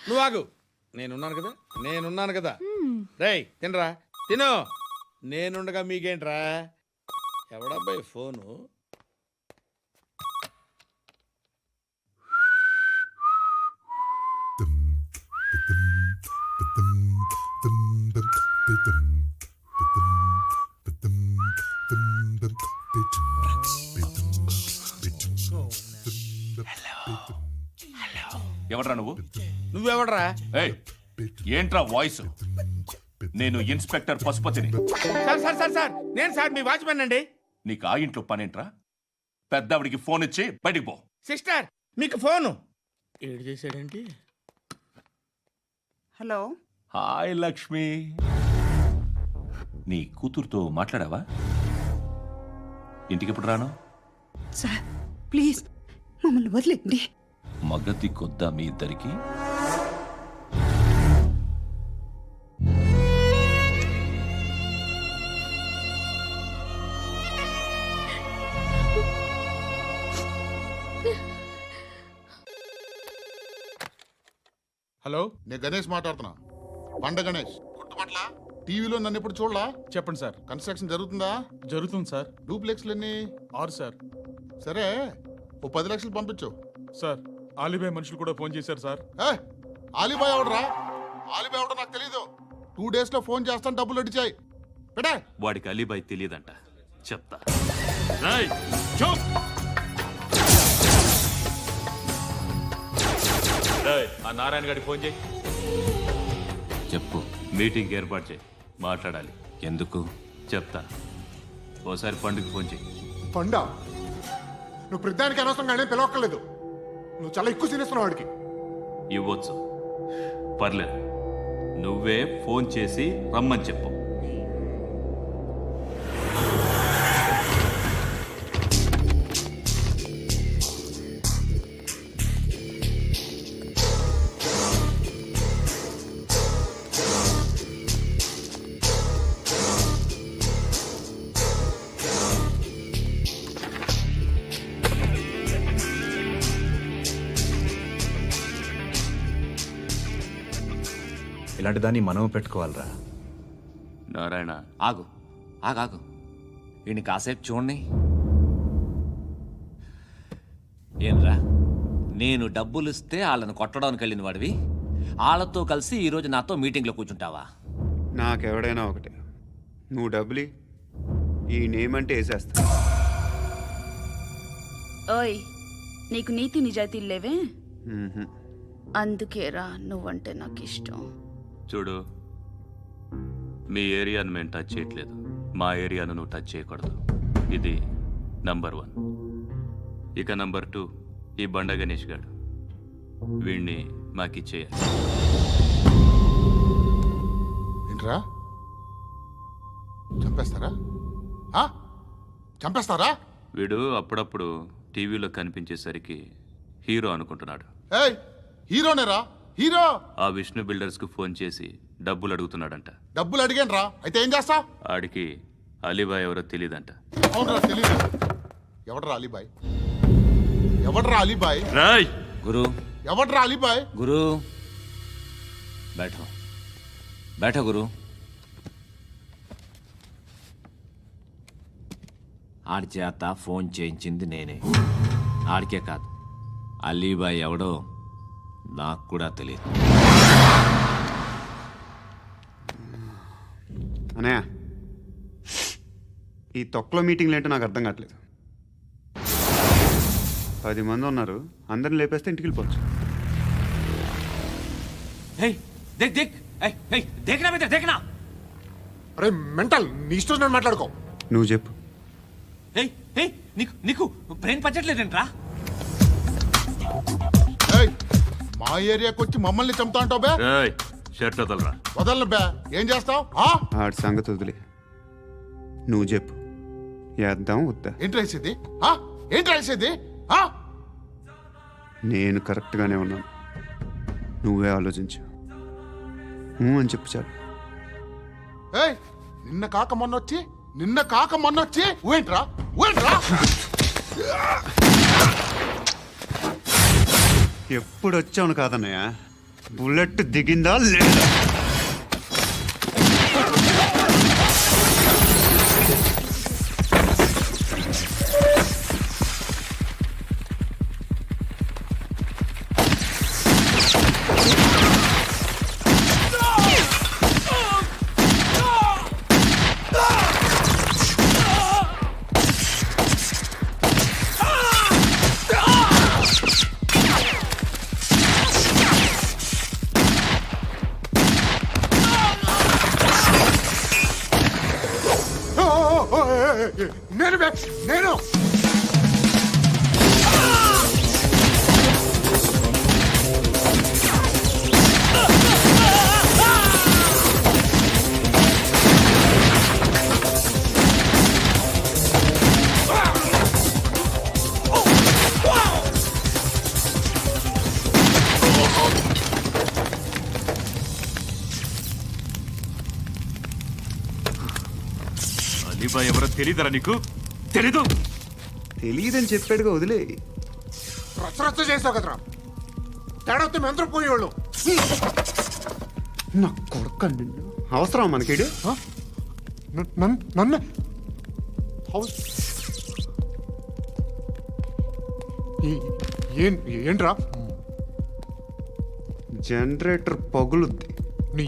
S11: నువ్వు ఆగు, నేనున్నాను కదా. రేయ్ తినరా, తిను. నేనుండగా మీకేంట్రా? ఎవడబ్బాయి ఫోను?
S3: ఎవడ్రా నువ్వు?
S11: నువ్వెవడ్రా?
S3: ఏంట్రా వాయిస్? నేను ఇన్స్పెక్టర్ పశుపతిని.
S11: సార్ నేను సార్ మీ వాచ్మెన్ అండి.
S3: నీకు ఆ ఇంట్లో పనేంట్రా? పెద్దవిడికి ఫోన్ ఇచ్చి బయటికి పో.
S11: సిస్టర్ మీకు ఫోను. ఏడు చేశాడేంటి?
S16: హలో.
S3: హాయ్ లక్ష్మి. నీ కూతురుతో మాట్లాడావా? ఇంటికి ఎప్పుడు రాను?
S16: సార్ ప్లీజ్ మమ్మల్ని వదిలేండి.
S3: మగతి కొద్దా మీ ఇద్దరికి?
S2: హలో,
S9: నేను గణేష్ మాట్లాడుతున్నా. బండ గణేష్ గుర్తుపట్ల? టీవీలో నన్ను ఎప్పుడు చూడలా?
S2: చెప్పండి సార్.
S9: కన్స్ట్రక్షన్ జరుగుతుందా?
S2: జరుగుతుంది సార్.
S9: డూప్లెక్స్లు ఎన్ని?
S2: 6 సార్.
S9: సరే, ఓ 10 లక్షలు పంపించు.
S2: సార్, ఆలిబాయ్ మనుషులు కూడా ఫోన్ చేశారు సార్.
S9: ఆలిబాయ్ ఎవడరా? ఆలిబాయ్ ఎవడో నాకు తెలీదు. 2 days లో ఫోన్ చేస్తాను, డబ్బులు అడిచాయి. పెట్టే.
S4: వాడికి అలీబాయ్ తెలియదంట, చెప్తా.
S3: ఆ నారాయణ గారికి ఫోన్ చేయి.
S4: చెప్పు. మీటింగ్ ఏర్పాటు చేయి, మాట్లాడాలి. ఎందుకు చెప్తా. ఓసారి పండుగ ఫోన్ చేయి.
S9: పండా, నువ్వు ప్రతిదానికి అనవసరంగానే పిలవక్కర్లేదు. నువ్వు చాలా ఎక్కువ సీనిస్తున్నావు వాడికి.
S4: ఇవ్వచ్చు, పర్లేదు. నువ్వే ఫోన్ చేసి రమ్మని చెప్పు.
S2: ఇలాంటి దాన్ని మనం పెట్టుకోవాలరా.
S3: నారాయణ ఆగు ఆగాగు, ఈయన కాసేపు చూడండి. ఏంరా, నేను డబ్బులు ఇస్తే వాళ్ళని కొట్టడానికి వెళ్ళిన వాడివి, వాళ్ళతో కలిసి ఈరోజు నాతో మీటింగ్లో కూర్చుంటావా?
S5: నాకెవడైనా ఒకటే, నువ్వు డబ్బులి, ఈ నేమ్ అంటే వేసేస్తా.
S14: ఓయ్, నీకు నీతి నిజాయితీలు లేవే,
S5: మ్మ్హ్మ్.
S14: అందుకేరా నువ్వంటే నాకు ఇష్టం.
S4: చూడు, మీ ఏరియాను మేము టచ్ చేయట్లేదు, మా ఏరియాను నువ్వు టచ్ చేయకూడదు. ఇది నంబర్ 1. ఇక నంబర్ 2, ఈ బండ గణేష్ గాడు, వీణ్ణి మాకిచ్చేయాలి.
S9: ఏంట్రా, చంపేస్తారా? చంపేస్తారా?
S4: వీడు అప్పుడప్పుడు టీవీలో కనిపించేసరికి హీరో అనుకుంటున్నాడు.
S9: హీరోనేరా, హీరో.
S4: ఆ విష్ణు బిల్డర్స్ కు ఫోన్ చేసి డబ్బులు అడుగుతున్నాడంట.
S9: డబ్బులు అడిగాను రా, అయితే ఏం చేస్తా?
S4: ఆడికి అలీబాయ్ ఎవరో తెలియదంట.
S9: అవునరా, తెలీదు. ఎవడరా అలీబాయ్? ఎవడరా అలీబాయ్?
S3: రాయ్ గురు,
S9: ఎవడరా అలీబాయ్?
S3: గురు బైఠో బైఠో గురు. ఆడి చేత ఫోన్ చేయించింది నేనే. ఆడికే కాదు, అలీబాయ్ ఎవడో నాకు కూడా తెలియదు.
S5: అనయ్య, ఈ తొక్కలో మీటింగ్లు ఏంటో నాకు అర్థం కావట్లేదు. 10 మంది ఉన్నారు, అందరిని లేపేస్తే ఇంటికి వెళ్ళిపోవచ్చు.
S9: అరే మెంటల్, నీ ఇష్టం మాట్లాడుకో.
S5: నువ్వు చెప్పు.
S3: నీకు బ్రెయిన్ పచ్చట్లేదంట్రా?
S9: మా ఏరియాకి వచ్చి మమ్మల్ని చంపుతా అంటావు బే?
S4: షర్ట్ వదలరా.
S9: వదలను బే. ఏం చేస్తావు?
S5: ఆడి సంగతి వదిలే, నువ్వు చెప్పు. వేద్దాం వద్దా?
S9: ఏంటి రాసేది? ఏంటి రాసేది?
S5: నేను కరెక్ట్గానే ఉన్నాను, నువ్వే ఆలోచించు. అని చెప్పు చాలు.
S9: నిన్న కాక మొన్నొచ్చి ఊయంట్రా ఊయంట్రా.
S5: ఎప్పుడు వచ్చావును కాదన్నయ్య, బుల్లెట్ దిగిందా లేదా?
S9: నేను
S4: అలీబాయ్ ఎవరో తెలీదరా నీకు? తెలీదు?
S5: తెలియదని చెప్పాడుగా, వదిలే.
S9: రచ్చ చేసావు కదరా. తేడా వస్తే మెంతరం పోయేవాళ్ళు.
S5: నా కొడుక నిన్ను అవసరం మనకిడు.
S9: నన్ను హౌస్ ఏంట్రా?
S5: జనరేటర్ పగులుద్ది.
S9: నీ